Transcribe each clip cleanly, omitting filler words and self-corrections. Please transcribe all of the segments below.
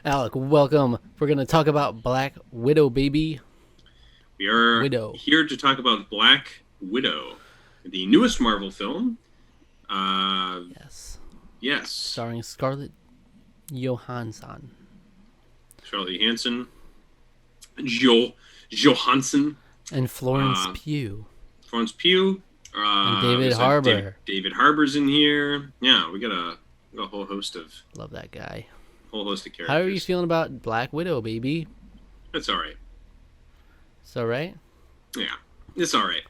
Alec, welcome. We're gonna talk about Black Widow, baby. We are Widow. here to talk about Black Widow, the newest Marvel film. Yes. Yes, Starring Scarlett Johansson Scarlett Johansson, Johansson, and Florence uh, Pugh Florence Pugh. and David Looks like David, Harbour. David Harbour's in here. Yeah, we got a Love that guy. whole host of How are you characters. feeling about Black Widow, baby? It's all right. It's all right. Yeah, it's all right.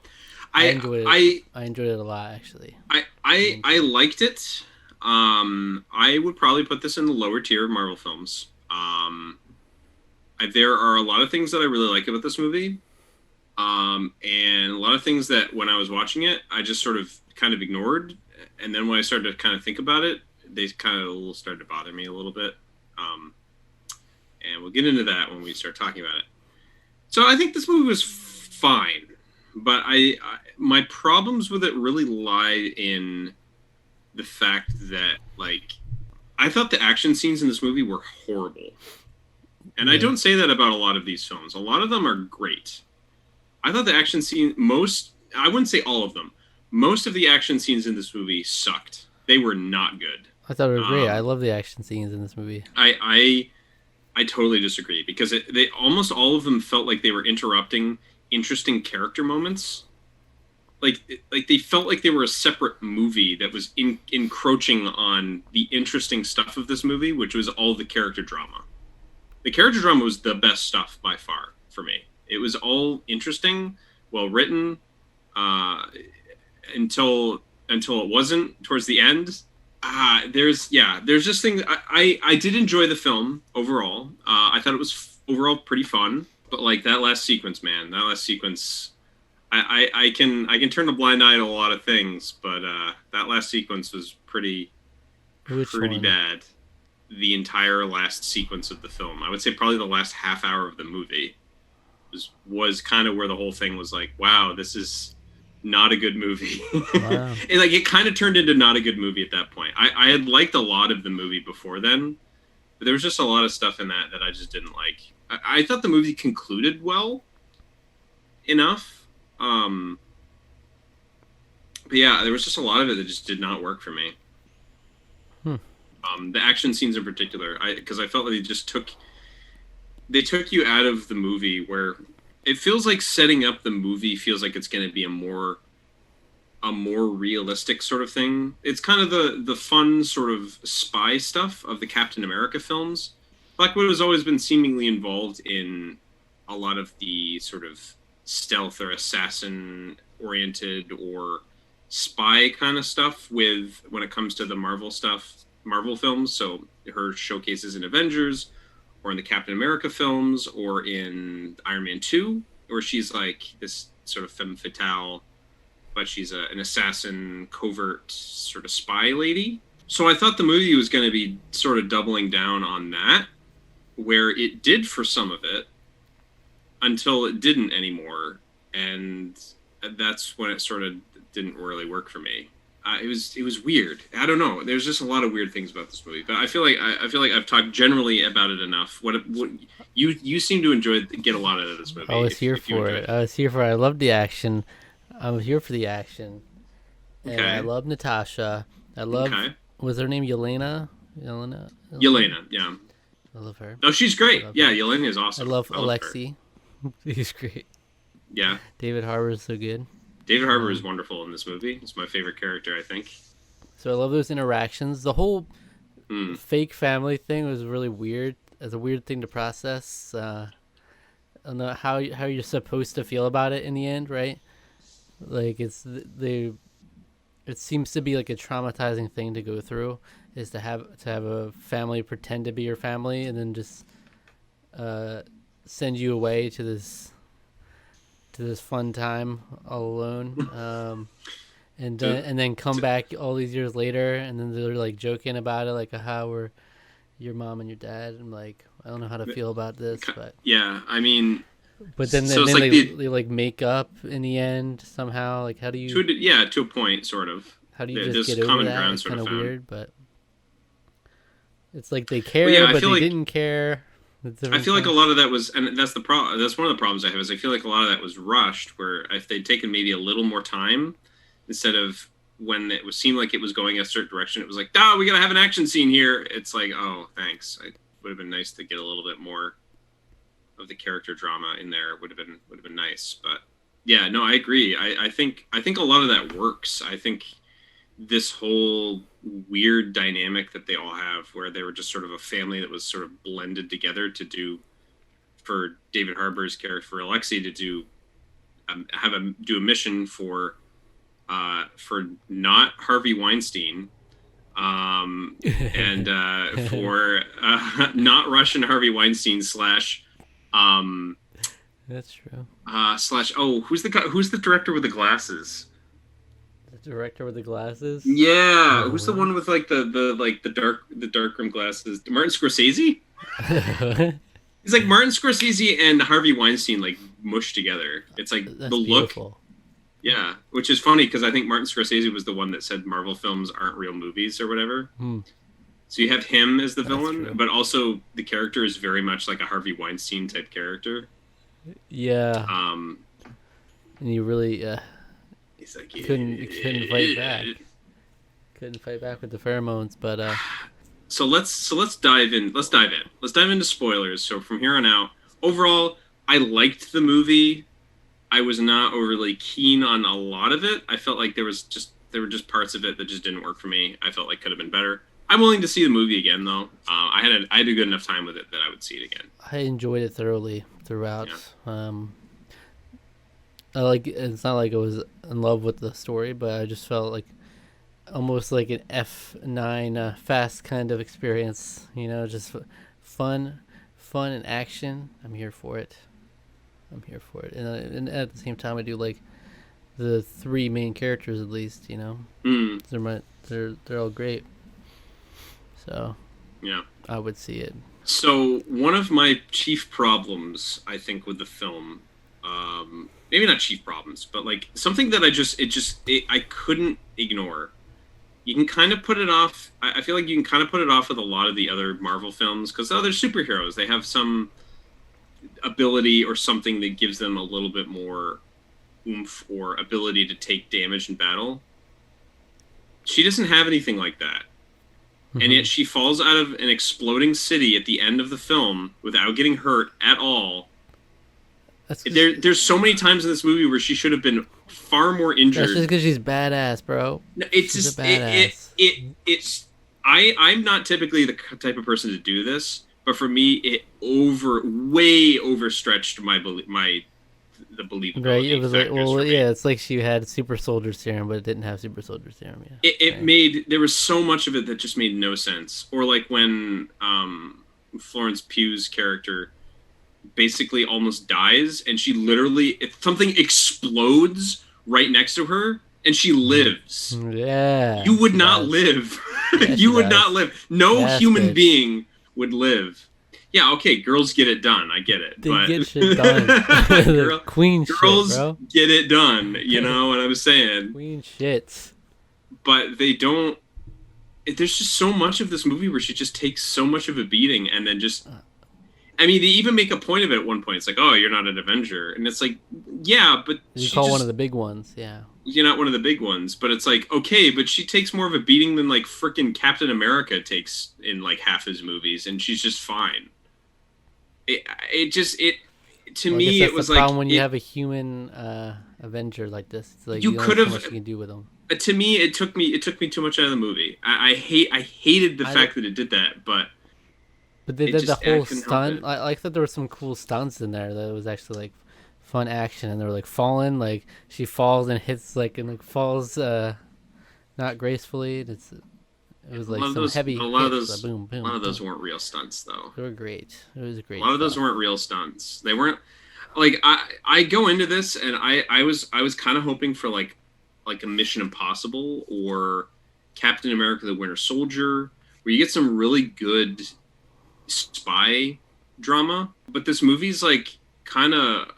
I I enjoyed it. I I enjoyed it a lot, actually. I liked it. I would probably put this in the lower tier of Marvel films. There are a lot of things that I really like about this movie, and a lot of things that when I was watching it, I just sort of kind of ignored, and then when I started to kind of think about it, they kind of started to bother me a little bit. Um, and we'll get into that when we start talking about it. So I think this movie was fine, but my problems with it really lie in the fact that I thought the action scenes in this movie were horrible. And I Yeah. don't say that about a lot of these films. A lot of them are great. I thought the action scene I wouldn't say all of them. Most of the action scenes in this movie sucked. They were not good. I thought it was great. I Um, love the action scenes in this movie. I totally disagree because they almost all of them felt like they were interrupting interesting character moments. Like they felt like they were a separate movie that was encroaching on the interesting stuff of this movie, which was all the character drama. The character drama was the best stuff by far for me. It was all interesting, well written, uh, until it wasn't towards the end. There's just things I did enjoy the film overall. I thought it was overall pretty fun, but like that last sequence, man, that last sequence, I can turn a blind eye to a lot of things, but that last sequence was Which pretty one? bad. The entire last sequence of the film, I would say probably the last half hour of the movie was kind of where the whole thing was like, wow, this is not a good movie. Wow. It kind of turned into not a good movie at that point. I had liked a lot of the movie before then, but there was just a lot of stuff in that I just didn't like. I thought the movie concluded well enough. But yeah, there was just a lot of it that just did not work for me. Hmm. The action scenes in particular, because I felt like they took you out of the movie where it feels like setting up the movie feels like it's going to be a more realistic sort of thing. It's kind of the fun sort of spy stuff of the Captain America films. Black Widow has always been seemingly involved in a lot of the sort of stealth or assassin oriented or spy kind of stuff with when it comes to the Marvel films. So her showcases in Avengers or in the Captain America films or in Iron Man 2, where she's like this sort of femme fatale, but she's an assassin, covert sort of spy lady. So I thought the movie was going to be sort of doubling down on that, where it did for some of it, until it didn't anymore, and that's when it sort of didn't really work for me. It was weird. I don't know. There's just a lot of weird things about this movie, but I feel like I've talked generally about it enough. What you seem to get a lot out of this movie. I was here If you for enjoyed it. it. I was here for it. I love the action. I was here for the action. And I Okay. love Natasha. I love, Okay. was her name Yelena? Yelena? Yelena. Yeah. I love her. Oh, she's I great. love Yeah, her. Yelena is I awesome. love I love her. Alexei. He's great. Yeah. David Harbour is so good. David Harbour is Um, wonderful in this movie. He's my favorite character, I think. so I love those interactions. The whole Mm. fake family thing was really weird. It's a weird thing to process. I don't know how you're supposed to feel about it in the end, right? Like it seems to be like a traumatizing thing to go through, is to have a family pretend to be your family and then just uh, send you away to this fun time all alone. To, And then come to, back all these years later, and then they're like joking about it, like how we're your mom and your dad. I'm like, I don't know how to feel about this, yeah, I mean, but so it's then like they like make up in the end somehow. Like to a point, sort of. how do you just There's get over common that? ground It's sort kind of of found. weird, but It's like they Well, care, yeah, I but feel they like didn't care at I different feel like a points. lot of that was, and that's the problem. That's one of the problems I have is I feel like a lot of that was rushed. Where if they'd taken maybe a little more time, instead of when it was seemed like it was going a certain direction, it was like, "Ah, we gotta have an action scene here." It's like, "Oh, thanks." It would have been nice to get a little bit more of the character drama in there. Would have been nice, but yeah, no, I agree. I think a lot of that works. I think this whole weird dynamic that they all have, where they were just sort of a family that was sort of blended together to do for David Harbour's character for Alexei to do do a mission for not Harvey Weinstein, and for not Russian Harvey Weinstein slash That's true. slash who's the guy, who's the director with the glasses? The director with the glasses. Yeah, who's the one with like the dark rim glasses? Martin Scorsese. It's like Martin Scorsese and Harvey Weinstein like mushed together. It's like the That's look. beautiful. Yeah, which is funny because I think Martin Scorsese was the one that said Marvel films aren't real movies or whatever. Hmm. So you have him as the That's villain, true. but also the character is very much like a Harvey Weinstein type character. Yeah, Um, and you really he's like, couldn't fight back. Couldn't fight back with the pheromones, but So let's dive in. Let's dive in. Let's dive into spoilers. So from here on out, overall, I liked the movie. I was not overly keen on a lot of it. I felt like there were just parts of it that just didn't work for me. I felt like could have been better. I'm willing to see the movie again though. I had a good enough time with it that I would see it again. I enjoyed it thoroughly throughout. Yeah. I like. It's not like I was in love with the story, but I just felt like almost like an F9 fast kind of experience. You know, just fun, fun and action. I'm here for it. I'm here for it, and at the same time, I do like the three main characters at least. You know, Mm, they're all great. So yeah. I would see it. So one of my chief problems, I think, with the film, maybe not chief problems, but like something that I couldn't ignore. You can kind of put it off. I feel like you can kind of put it off with a lot of the other Marvel films because they're superheroes. They have some ability or something that gives them a little bit more oomph or ability to take damage in battle. She doesn't have anything like that. And yet she falls out of an exploding city at the end of the film without getting hurt at all. There's so many times in this movie where she should have been far more injured. That's just because she's badass, bro. No, it's She's just a badass. it's I'm not typically the type of person to do this, but for me it way overstretched the believability. Right, it was like, factors well, for me. yeah, it's like she had super soldier serum, but it didn't have super soldier serum. Yeah, It right. made there was so much of it that just made no sense. Or like when Florence Pugh's character basically almost dies, and she literally something explodes right next to her, and she lives. Yeah, You would she not does. live. Yeah, You she would does. not live. No Yes, human bitch. being would live. Yeah, okay, girls get it done. I get it. They but get shit done. The queen girls shit, bro. get it done. You know what I'm saying? Queen shit. But they don't. There's just so much of this movie where she just takes so much of a beating and then just. I mean, they even make a point of it at one point. It's like, oh, you're not an Avenger. And it's like, yeah, but You she call just, one of the big ones, yeah. you're not one of the big ones. But it's like, okay, but she takes more of a beating than like freaking Captain America takes in like half his movies, and she's just fine. It just to Well, I me guess that's it was the like problem when you have a human Avenger like this. It's like You you don't could have so have- much you can do with them. to me it took me too much out of the movie. I hated the I fact that it did that, but But they It did the just- I whole couldn't help stunt. it. I like that there were some cool stunts in there that was actually like fun action, and they were like falling, like she falls and hits like and like falls not gracefully. It was like some heavy a lot of hits, those boom boom. a lot of those boom. weren't real stunts though. They were great. It was great. A lot of those stuff. weren't real stunts. They weren't like I go into this and I was kind of hoping for like a Mission Impossible or Captain America: The Winter Soldier, where you get some really good spy drama. But this movie's like kind of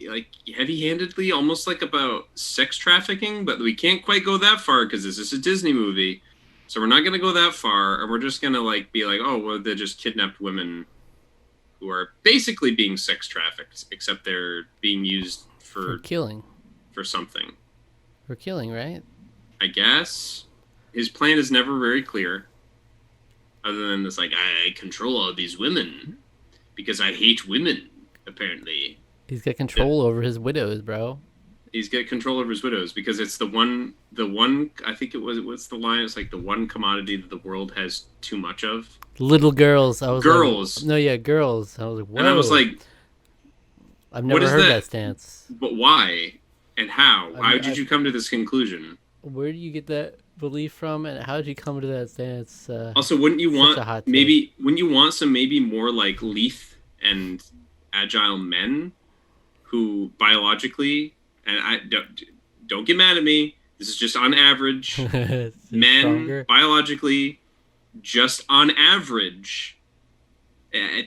like heavy-handedly, almost like about sex trafficking. But we can't quite go that far because this is a Disney movie. So we're not gonna go that far, and we're just gonna like be like, oh, well, they just kidnapped women who are basically being sex trafficked, except they're being used For killing. for something. For killing, right? I guess his plan is never very clear, other than it's like I control all these women because I hate women. Apparently, He's got control over his widows, bro. he's got control over his widows because it's the one. I think it was. What's the line? It's like the one commodity that the world has too much of. Little girls. I was Girls. like, no, yeah, girls. I was like, whoa. And I was like, I've never heard that stance. But why and how? How did you come to this conclusion? Where do you get that belief from, and how did you come to that stance? Also, wouldn't you want some maybe more like lithe and agile men who biologically, and I don't get mad at me. This is just on average. Men stronger. Biologically, just on average,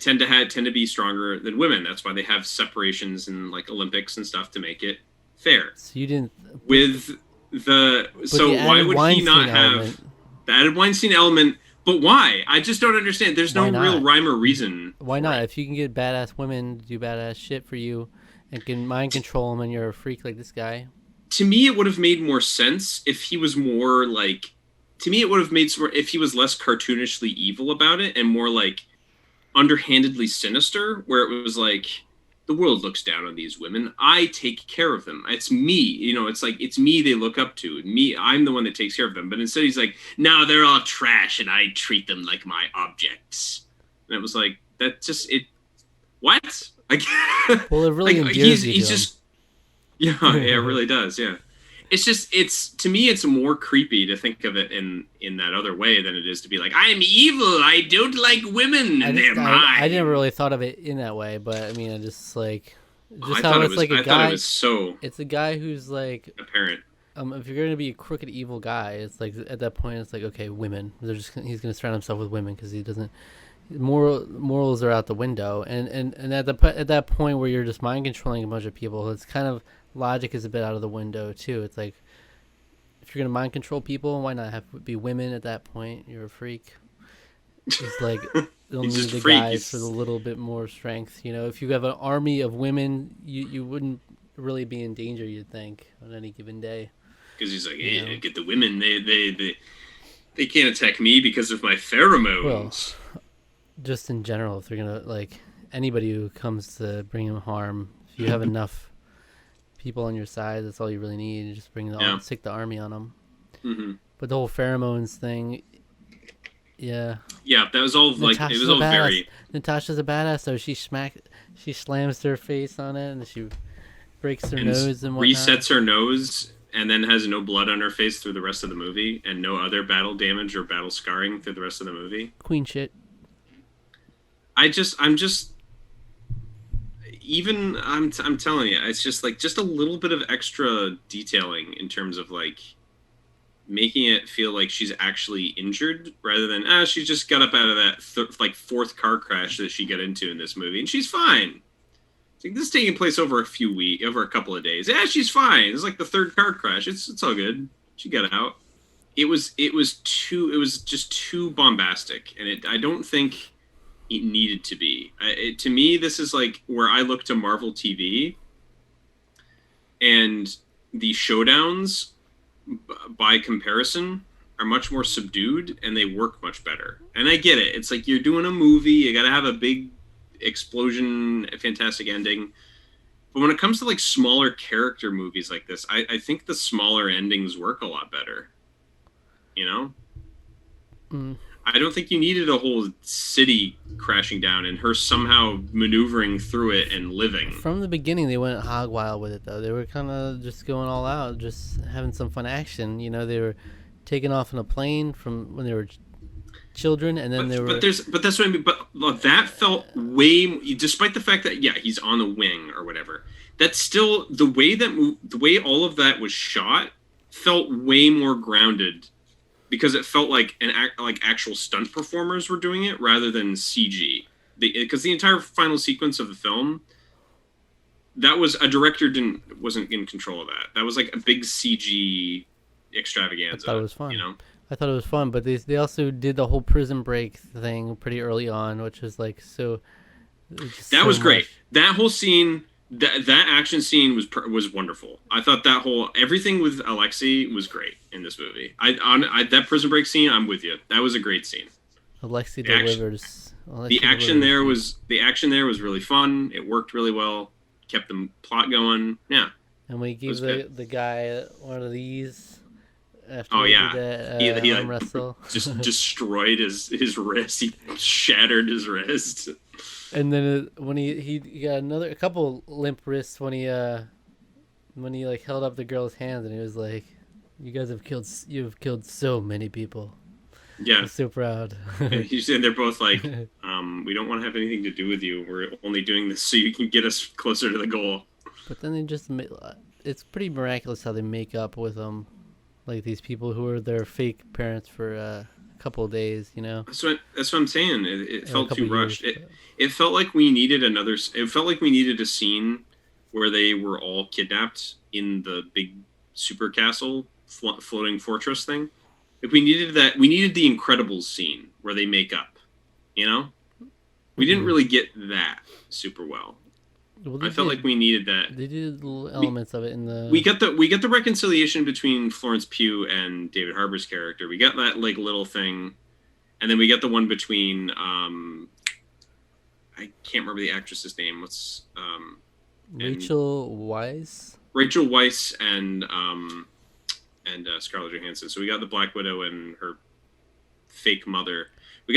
tend to be stronger than women. That's why they have separations in like Olympics and stuff to make it fair. So you didn't with the so why would he not have the added Weinstein element? But why? I just don't understand. There's no real rhyme or reason. Why not? If you can get badass women to do badass shit for you and can mind control them and you're a freak like this guy. To me, it would have made more sense if he was more like... To me, it would have made more if he was less cartoonishly evil about it and more like underhandedly sinister, where it was like, the world looks down on these women. I take care of them. It's me. You know, it's like, it's me they look up to. Me, I'm the one that takes care of them. But instead he's like, no, they're all trash and I treat them like my objects. And it was like, that just, it, what? Like, well, it really like, he's just, yeah, it really does, yeah. It's just, to me, it's more creepy to think of it in that other way than it is to be like, I'm evil, I don't like women, and they're mine. I never really thought of it in that way, but I mean, I just like, just how it's like a guy. I thought it was so... It's a guy who's like... apparent. If you're going to be a crooked, evil guy, it's like, at that point, it's like, okay, women. He's going to surround himself with women because he doesn't... Morals are out the window. And at that point where you're just mind controlling a bunch of people, it's kind of... Logic is a bit out of the window too. It's like, if you're gonna mind control people, why not have be women at that point? You're a freak. It's like they'll need the guys for the little bit more strength. You know, if you have an army of women, you wouldn't really be in danger. You'd think on any given day. Because he's like, hey, get the women. They can't attack me because of my pheromones. Well, just in general, if they're gonna like anybody who comes to bring him harm, if you have enough people on your side, that's all you really need. You just stick the army on them. Mm-hmm. But the whole pheromones thing, yeah, that was all like it was all very. Natasha's a badass, so she slams her face on it, and she breaks her nose and whatnot. Resets her nose, and then has no blood on her face through the rest of the movie, and no other battle damage or battle scarring through the rest of the movie. Queen shit. I'm just. Even I'm telling you, it's just like just a little bit of extra detailing in terms of like making it feel like she's actually injured rather than she just got up out of that fourth car crash that she got into in this movie and she's fine. It's like, this is taking place over a couple of days. Yeah, she's fine. It's like the third car crash. It's all good. She got out. It was just too bombastic, and I don't think it needed to be. To me, this is like where I look to Marvel TV, and the showdowns, by comparison, are much more subdued, and they work much better. And I get it. It's like you're doing a movie, you gotta have a big explosion, a fantastic ending. But when it comes to like smaller character movies like this, I think the smaller endings work a lot better. You know? Mm. I don't think you needed a whole city crashing down and her somehow maneuvering through it and living. From the beginning, they went hog wild with it, though. They were kind of just going all out, just having some fun action. You know, they were taking off in a plane from when they were children, and then But that's what I mean. But that felt way, despite the fact that he's on the wing or whatever. That's still the way all of that was shot felt way more grounded. Because it felt like actual stunt performers were doing it rather than CG. Because the entire final sequence of the film, that was a director wasn't in control of that. That was like a big CG extravaganza. I thought it was fun. You know, I thought it was fun, but they also did the whole prison break thing pretty early on, which was like so just That so was great. much. That whole scene, that action scene was wonderful. I thought that whole everything with Alexei was great in this movie. That prison break scene, I'm with you. That was a great scene. Alexi The action, delivers. the Alexi action delivers. there was the action there was really fun. It worked really well. Kept the plot going. Yeah, And we it gave was good. the guy one of these after Oh they did yeah, that he arm wrestle. just destroyed his wrist. He shattered his wrist. And then when he got a couple limp wrists when he like held up the girl's hands and he was like, you've killed so many people. Yeah, I'm so proud. and they're both like, we don't want to have anything to do with you. We're only doing this so you can get us closer to the goal. But then they just it's pretty miraculous how they make up with them, like these people who are their fake parents for a couple of days, you know, That's what I'm saying. It or a felt couple too of years. rushed. But It felt like we needed another. It felt like we needed a scene where they were all kidnapped in the big super castle floating fortress thing. If we needed that, we needed the Incredibles scene where they make up. You know, we didn't really get that super well. well, I felt like we needed that. they did little We elements of it in we the. got the reconciliation between Florence Pugh and David Harbour's character. We got that like little thing, and then we got the one between I can't remember the actress's name. What's and Rachel Weisz. Rachel Weisz and Scarlett Johansson. So we got the Black Widow and her fake mother. We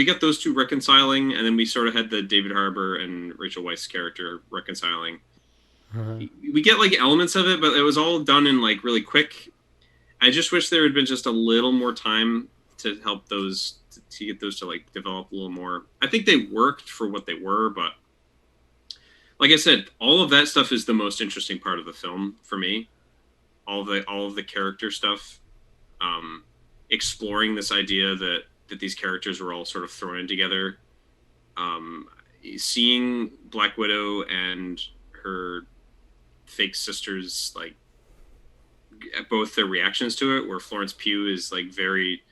got those two reconciling, and then we sort of had the David Harbour and Rachel Weisz character reconciling. Uh, We get like elements of it, but it was all done in like really quick. I just wish there had been just a little more time to help those to get those to like develop a little more. I think they worked for what they were, but like I said, all of that stuff is the most interesting part of the film for me. All of the character stuff, exploring this idea that these characters were all sort of thrown in together. Um, Seeing Black Widow and her fake sisters like both their reactions to it, where Florence Pugh is like very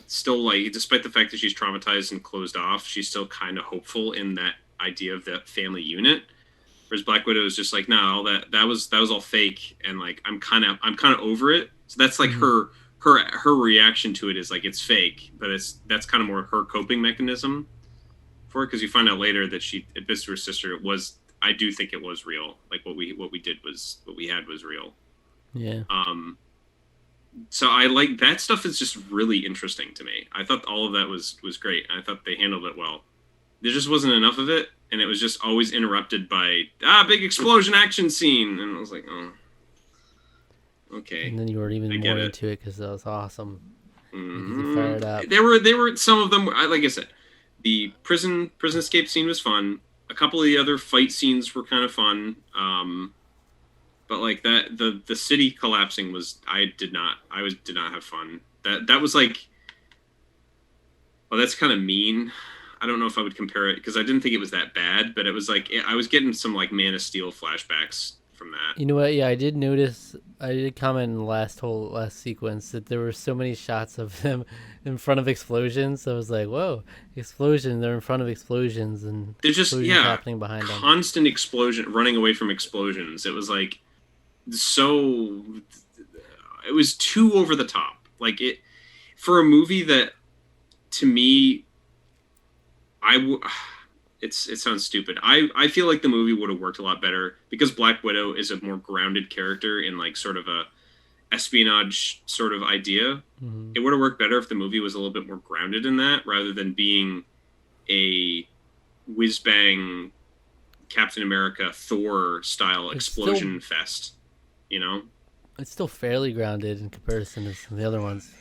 still like, despite the fact that she's traumatized and closed off, she's still kind of hopeful in that idea of that family unit. Whereas Black Widow is just like, no, all that was all fake, and like I'm kind of over it. So that's like mhm. her reaction to it is like it's fake, but that's kind of more her coping mechanism for it, because you find out later that she admits to her sister it was. I do think it was real. Like what we had was real. Yeah. So I like that stuff is just really interesting to me. I thought all of that was great. I thought they handled it well. There just wasn't enough of it, and it was just always interrupted by big explosion action scene, and I was like, oh, okay, And then you were even I more get it. into it because that was awesome. Because you Mm-hmm. fired up. There were some of them. Like I said, the prison escape scene was fun. A couple of the other fight scenes were kind of fun. But like that, the city collapsing was did not have fun. That was like, oh, that's kind of mean. I don't know if I would compare it because I didn't think it was that bad, but it was like I was getting some like Man of Steel flashbacks from that. You know what? Yeah, I did notice. I did comment in the last sequence that there were so many shots of them in front of explosions. I was like, "Whoa, explosion! They're in front of explosions and There's just explosions happening behind them." constant explosion, running away from explosions. It was like so. It was too over the top. Like it for a movie that to me it sounds stupid. I feel like the movie would have worked a lot better because Black Widow is a more grounded character in like sort of a espionage sort of idea. Hmm. It would have worked better if the movie was a little bit more grounded in that rather than being a whiz bang Captain America Thor style It's explosion still fest, you know? it's still fairly grounded in comparison to some of the other ones.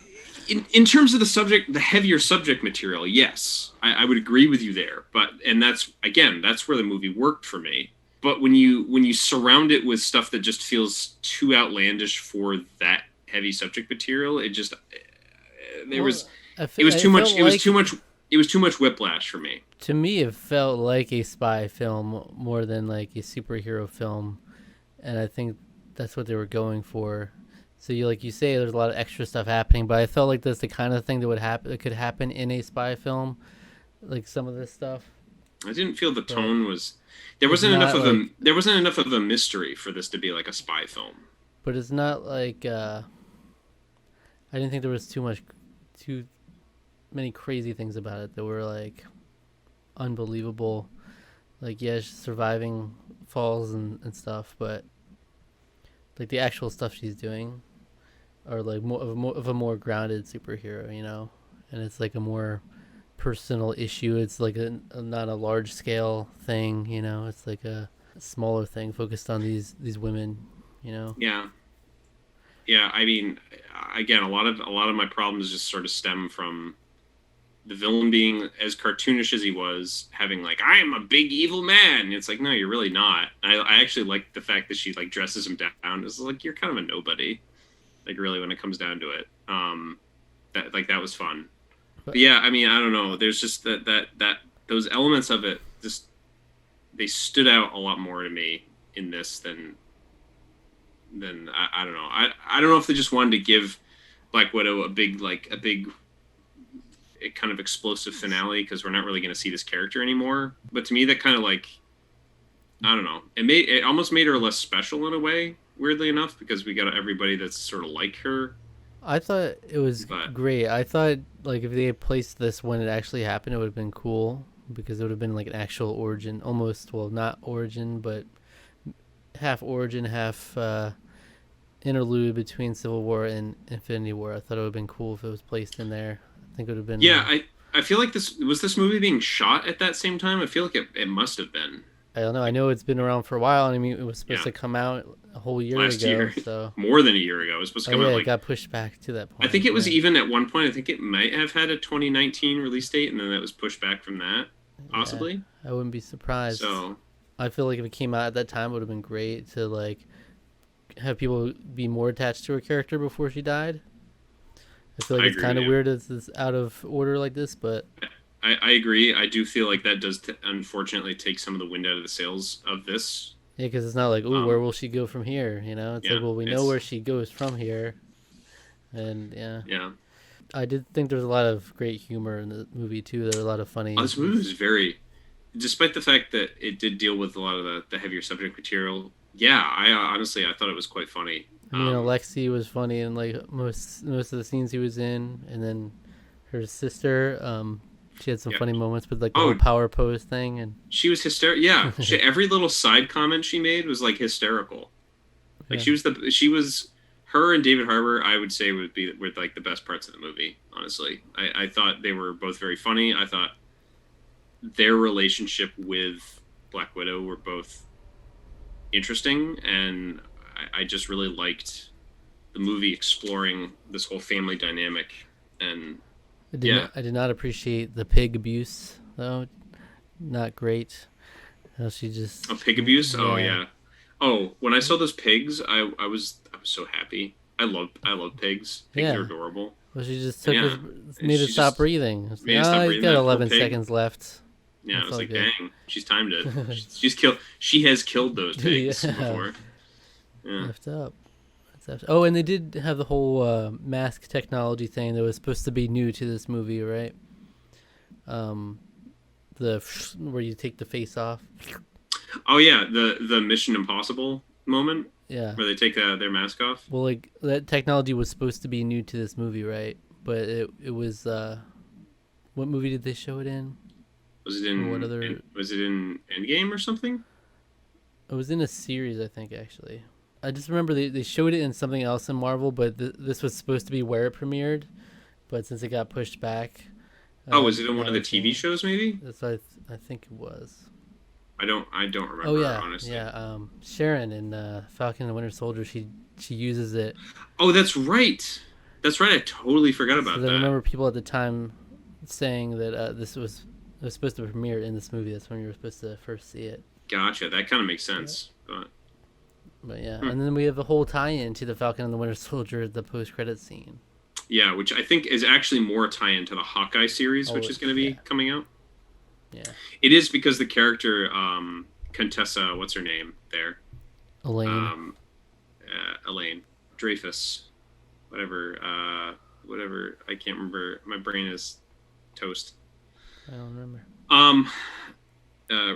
In terms of the heavier subject material, yes, I would agree with you there. But and that's where the movie worked for me. But when you surround it with stuff that just feels too outlandish for that heavy subject material, it just there Well, was it was it too much. felt like It was too much whiplash for me. to me it felt like a spy film more than like a superhero film, and I think that's what they were going for. So you like you say there's a lot of extra stuff happening, but I felt like that's the kind of thing that would happen that could happen in a spy film, like some of this stuff. I didn't feel the But tone was there it's wasn't enough not of like, a mystery for this to be like a spy film. but it's not like I didn't think there was too many crazy things about it that were like unbelievable. Like yeah, she's surviving falls and stuff, but like the actual stuff she's doing are like more of a more grounded superhero, you know, and it's like a more personal issue. It's like not a large scale thing, you know. It's like a smaller thing focused on these women, you know. Yeah. Yeah, I mean, again, a lot of my problems just sort of stem from the villain being as cartoonish as he was, having like, I am a big evil man. And it's like, no, you're really not. I actually like the fact that she like dresses him down. It's like you're kind of a nobody. Like really, when it comes down to it, that was fun. But But yeah, I mean, I don't know. There's just that those elements of it just they stood out a lot more to me in this than I don't know. I don't know if they just wanted to give Black Widow a big kind of explosive finale because we're not really going to see this character anymore. But to me, that kind of like I don't know. It almost made her less special in a way. Weirdly enough, because we got everybody that's sort of like her. I thought it was But great. I thought like if they had placed this when it actually happened, it would have been cool because it would have been like an actual origin, almost well not origin, but half origin, half interlude between Civil War and Infinity War. I thought it would have been cool if it was placed in there. I think it would have been. yeah, I feel like this movie being shot at that same time. I feel like it must have been. I don't know. I know it's been around for a while, and I mean it was supposed Yeah, to come out a whole year last ago. year, So more than a year ago. It was supposed to oh come out yeah, it like got pushed back to that I think point. it was Yeah, even at one point. I think it might have had a 2019 release date, and then that was pushed back from that, yeah. possibly. I wouldn't be surprised. So I feel like if it came out at that time, it would have been great to like have people be more attached to her character before she died. I feel like I it's agree with kind of you. weird it's out of order like this, but I agree. I do feel like that does unfortunately take some of the wind out of the sails of this. yeah, because it's not like, oh, where Um, will she go from here? You know, it's like, yeah, well, we know it's where she goes from here, and yeah, yeah. I did think there was a lot of great humor in the movie too. There were a lot of funny. This movie was very, despite the fact that it did deal with a lot of the heavier subject material. Yeah, I honestly I thought it was quite funny. I mean, Alexi was funny in like most of the scenes he was in, and then her sister, she had some Yeah. funny moments with like the whole Oh, power pose thing, and she was hysterical. Yeah, every little side comment she made was like hysterical. Like yeah, she was her and David Harbour. I would say were like the best parts of the movie. Honestly, I thought they were both very funny. I thought their relationship with Black Widow were both interesting, and I just really liked the movie exploring this whole family dynamic. And yeah, I did not appreciate the pig abuse though. Not great. How she just oh, pig abuse. Oh yeah. yeah. Oh, when I saw those pigs, I was so happy. I love pigs. Pigs are Yeah. adorable. Well, she just And took yeah, his, and made her she stop just breathing. It's like, made it stop oh, he's breathing. got That poor 11 pig. seconds left. Yeah, I That's was all like, good. dang, she's timed it. She's killed. She has killed those pigs Yeah, before. Yeah. left up. Oh, and they did have the whole mask technology thing that was supposed to be new to this movie, right? Um, the where you take the face off. Oh yeah, the Mission Impossible moment Yeah. where they take their mask off. Well, like that technology was supposed to be new to this movie, right? But it was what movie did they show it in? Was it Or what other? was it in Endgame or something? It was in a series, I think, actually. I just remember they showed it in something else in Marvel, but this was supposed to be where it premiered. But since it got pushed back, Oh, was it in one now of the it's TV shows? Maybe that's what I think it was. I don't Oh remember yeah, honestly. yeah. Sharon in Falcon and the Winter Soldier, she uses it. Oh, that's right. That's right. I totally forgot So about I that. remember people at the time saying that it was supposed to premiere in this movie. That's when you were supposed to first see it. Gotcha. That kind of makes Yeah. sense. But yeah, Hmm. and then we have the whole tie-in to the Falcon and the Winter Soldier, the post-credit scene. Yeah, which I think is actually more a tie-in to the Hawkeye series, Oh which is going to be yeah, coming out. yeah. It is because the character Contessa, what's her name there? Elaine. Elaine Dreyfus. whatever, whatever. I can't remember. My brain is toast. I don't remember. Um, uh,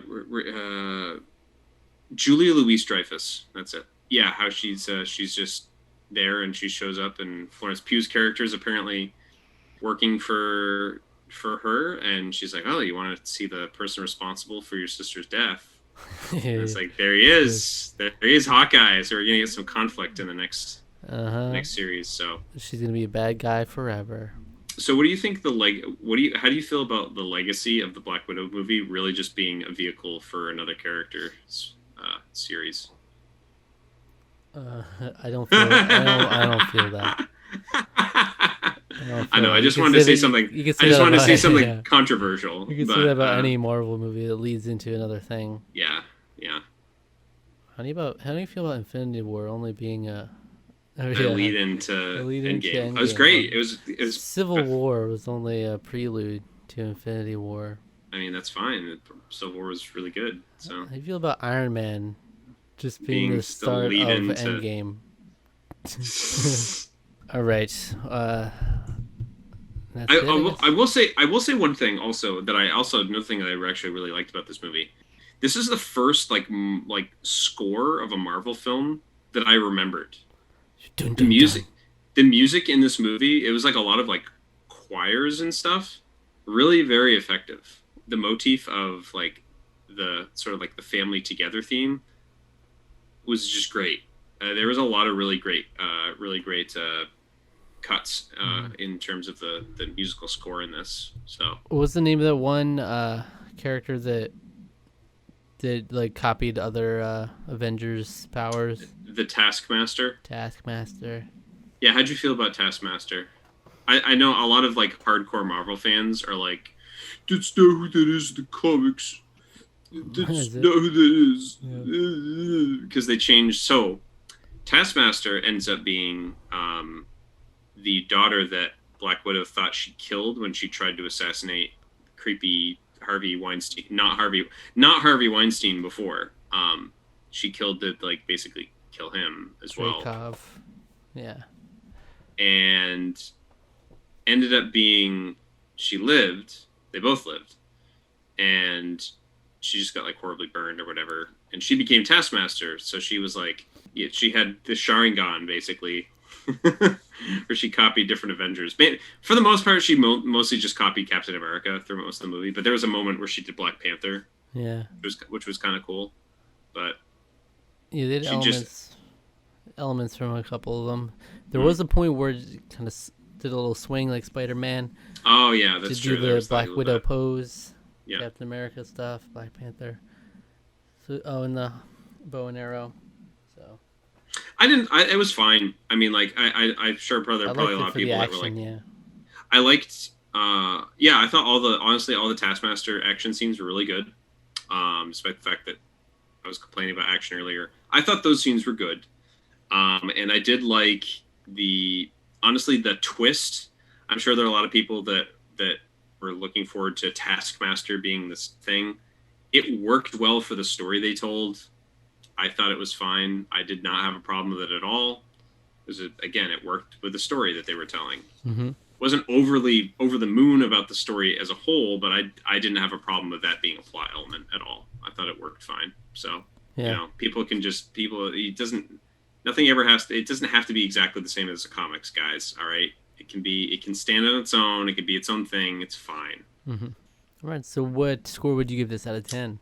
Julia Louis-Dreyfus. That's it. Yeah, how she's just there and she shows up, and Florence Pugh's character is apparently working for her, and she's like, "Oh, you want to see the person responsible for your sister's death?" And it's like, there he is. There he is, Hawkeye. So we're gonna get some conflict in the next series. So she's gonna be a bad guy forever. So what do you think how do you feel about the legacy of the Black Widow movie really just being a vehicle for another character's series? I don't feel I don't feel that. I know. I just wanted to say something. I just wanted to say something controversial. You can say that about any Marvel movie that leads into another thing. Yeah, yeah. How do you feel about Infinity War only being a lead into Endgame? It was great. It was Civil War was only a prelude to Infinity War. I mean, that's fine. Civil War was really good. So how do you feel about Iron Man just being the start of Endgame? All right. I will say one thing also another thing that I actually really liked about this movie. This is the first like score of a Marvel film that I remembered. The music in this movie, it was like a lot of like choirs and stuff. Really very effective. The motif of like the sort of like the family together theme was just great. There was a lot of really great cuts in terms of the musical score in this. So what was the name of that one character that like copied other Avengers powers? The Taskmaster. Yeah, how'd you feel about Taskmaster? I know a lot of like hardcore Marvel fans are like, that's not who that is in the comics. That's not who that is. Because they changed. So Taskmaster ends up being the daughter that Black Widow thought she killed when she tried to assassinate creepy Harvey Weinstein. Not Harvey Weinstein before. She killed to like basically kill him as well. Yeah. And ended up being she lived. They both lived. And she just got like horribly burned or whatever. And she became Taskmaster. So she was like, she had the Sharingan basically. Where she copied different Avengers. For the most part, she mostly just copied Captain America through most of the movie. But there was a moment where she did Black Panther. Yeah. Which was kind of cool. But yeah, they had elements from a couple of them. There was a point where it kind of did a little swing like Spider-Man. Oh yeah, that's true. To do the Black Widow pose. Yeah. Captain America stuff, Black Panther. So and the bow and arrow. So it was fine. I mean, like I'm sure probably a lot of people that were like, yeah. I liked. I thought all the Taskmaster action scenes were really good. Despite the fact that I was complaining about action earlier, I thought those scenes were good. And I did like the twist. I'm sure there are a lot of people that were looking forward to Taskmaster being this thing. It worked well for the story they told. I thought it was fine. I did not have a problem with it at all. It worked with the story that they were telling. Mm-hmm. Wasn't overly over the moon about the story as a whole, but I didn't have a problem with that being a plot element at all. I thought it worked fine. So, it doesn't have to be exactly the same as the comics, guys. All right. It can stand on its own. It can be its own thing. It's fine. Mm-hmm. All right. So what score would you give this out of 10?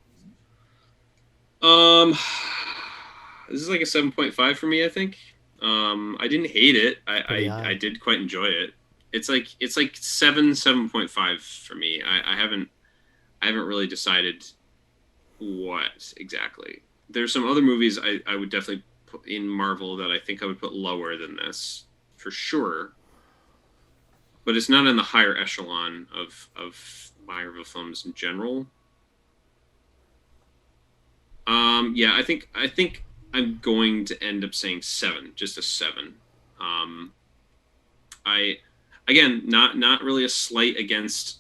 This is like a 7.5 for me, I think. I didn't hate it. I did quite enjoy it. It's like 7.5 for me. I haven't really decided what exactly. There's some other movies I would definitely put in Marvel that I think I would put lower than this for sure. But it's not in the higher echelon of Marvel films in general. I think I'm going to end up saying 7, just a 7. Not really a slight against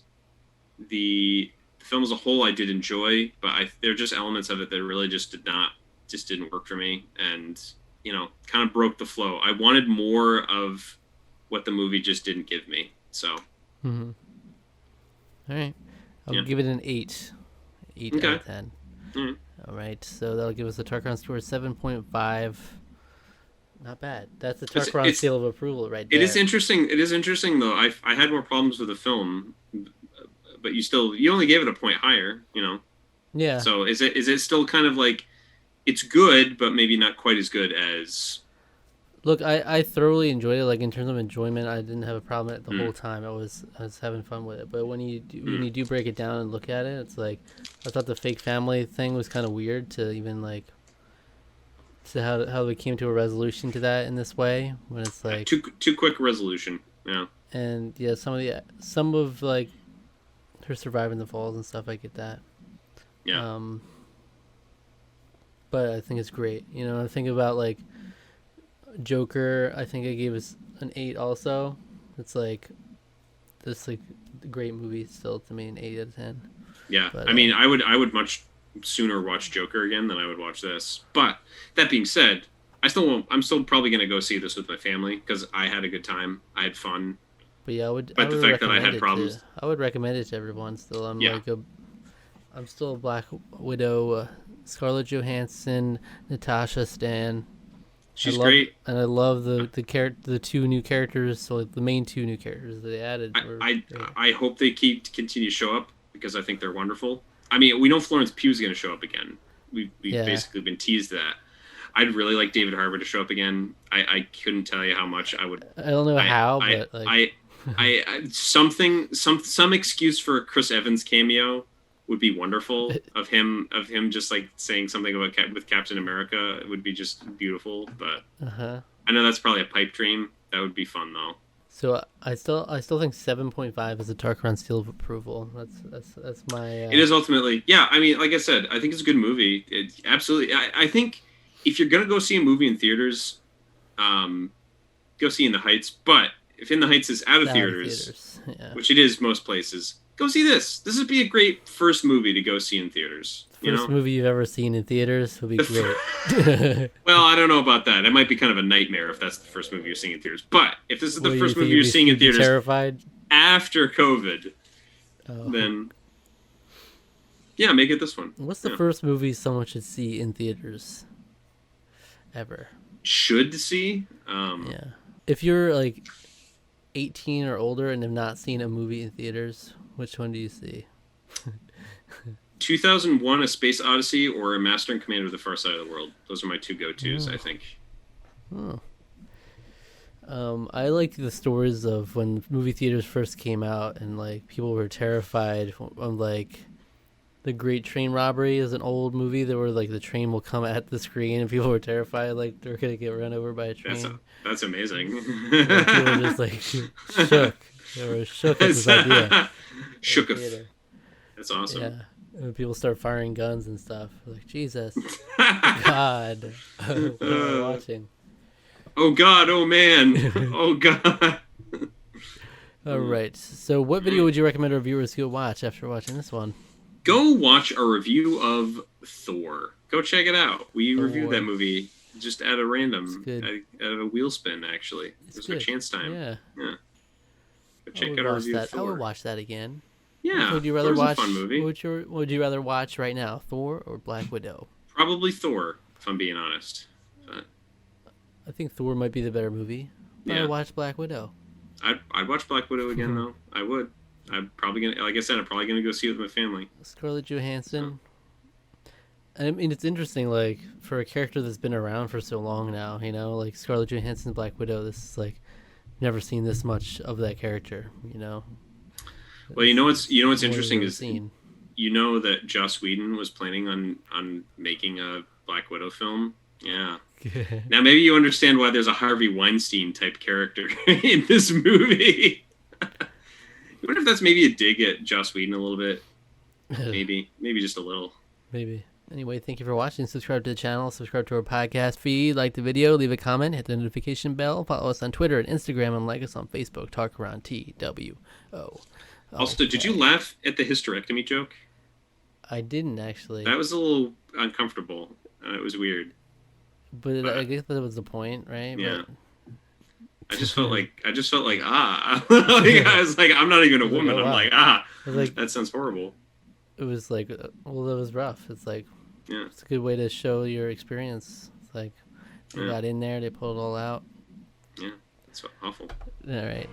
the film as a whole. I did enjoy, but there are just elements of it that really just didn't work for me, and kind of broke the flow. I wanted more of what the movie just didn't give me. So, Mm-hmm. All right. I'll yeah. give it an 8. 8 out Okay. of 10. Mm. All right. So that'll give us a Tarqaron score of 7.5. Not bad. That's the It's Tarqaron it's seal of approval right it is there. interesting. It is interesting though. I had more problems with the film, but you only gave it a point higher. Yeah. So is it still kind of like it's good, but maybe not quite as good as. Look, I thoroughly enjoyed it. Like in terms of enjoyment, I didn't have a problem with it the Hmm. whole time. I was having fun with it. But when Hmm. you do break it down and look at it, it's like I thought the fake family thing was kind of weird to even like to how we came to a resolution to that in this way when it's like Too quick resolution. Yeah. and yeah some of like her surviving the falls and stuff. I get that. Yeah. Um, but I think it's great. I think about like Joker. I think I gave us an 8 also. It's like this like great movie still to me, an 8 out of 10. Yeah. But I mean, I would much sooner watch Joker again than I would watch this. But that being said, I'm still probably gonna go see this with my family because I had a good time. I had fun. but yeah, I But the would fact that I recommend had it problems. I would recommend it to everyone. Still, Yeah. I'm still a Black Widow, Scarlett Johansson, Natasha stan. She's great. I love the two new characters. So like, the main two new characters that they added I were I, great. I hope they continue to show up because I think they're wonderful. I mean, we know Florence Pugh is going to show up again. We've Yeah. basically been teased that. I'd really like David Harbour to show up again. I couldn't tell you how much I would. I don't know how, I but like some excuse for a Chris Evans cameo would be wonderful. Of him just like saying something about with Captain America, it would be just beautiful. But I know that's probably a pipe dream. That would be fun though. So I still think 7.5 is a Tarqaron seal of approval. That's my. It is ultimately, yeah. I mean, like I said, I think it's a good movie. It absolutely. I think if you're gonna go see a movie in theaters, go see In the Heights. But if In the Heights is out of theaters, Yeah. which it is most places, go see this. This would be a great first movie to go see in theaters. First movie you've ever seen in theaters would be great. Well, I don't know about that. It might be kind of a nightmare if that's the first movie you're seeing in theaters. But if this is the first movie you're seeing in theaters terrified after COVID, then yeah, make it this one. What's the first movie someone should see in theaters ever? Should see? Yeah. If you're like 18 or older and have not seen a movie in theaters, which one do you see? 2001: A Space Odyssey or Master and Commander of the Far Side of the World. Those are my two go-tos, I think. Oh. I like the stories of when movie theaters first came out and like people were terrified of like The Great Train Robbery is an old movie that where like the train will come at the screen and people were terrified like they're gonna get run over by a train. That's amazing. Like, people were just like shook. They were shook at this idea. Shooketh. That's awesome. Yeah. And people start firing guns and stuff. Like, Jesus. God. What am I watching? Oh, God. Oh, man. Oh, God. All right. So what video would you recommend our viewers go watch after watching this one? Go watch a review of Thor. Go check it out. We reviewed that movie just at a random, at a wheel spin, actually. It was a chance time. Yeah. Go check out our review of Thor. I would watch that again. Yeah, would you rather watch? A fun movie. Would you rather watch right now, Thor or Black Widow? Probably Thor, if I'm being honest. But I think Thor might be the better movie. But I'd watch Black Widow. I'd watch Black Widow again though. I would. I'm probably gonna, like I said, I'm probably gonna go see it with my family. Scarlett Johansson. I mean, it's interesting, like for a character that's been around for so long now. Like Scarlett Johansson's Black Widow. This is like never seen this much of that character. Well, what's interesting is you know that Joss Whedon was planning on making a Black Widow film. Yeah. Now maybe you understand why there's a Harvey Weinstein type character in this movie. I wonder if that's maybe a dig at Joss Whedon a little bit. Maybe just a little. Maybe. Anyway, thank you for watching. Subscribe to the channel. Subscribe to our podcast feed. Like the video. Leave a comment. Hit the notification bell. Follow us on Twitter and Instagram. And like us on Facebook. Tarqaron TWO. Also, did you laugh at the hysterectomy joke? I didn't actually. That was a little uncomfortable. It was weird. But I guess that was the point, right? Yeah. I just felt like like, I was like, I'm not even a I was like, woman. oh I'm wow. like, It was like that sounds horrible. it was like well, it was rough. It's like Yeah, it's a good way to show your experience. It's like they yeah, got in there, they pulled it all out. yeah. It's awful. All right.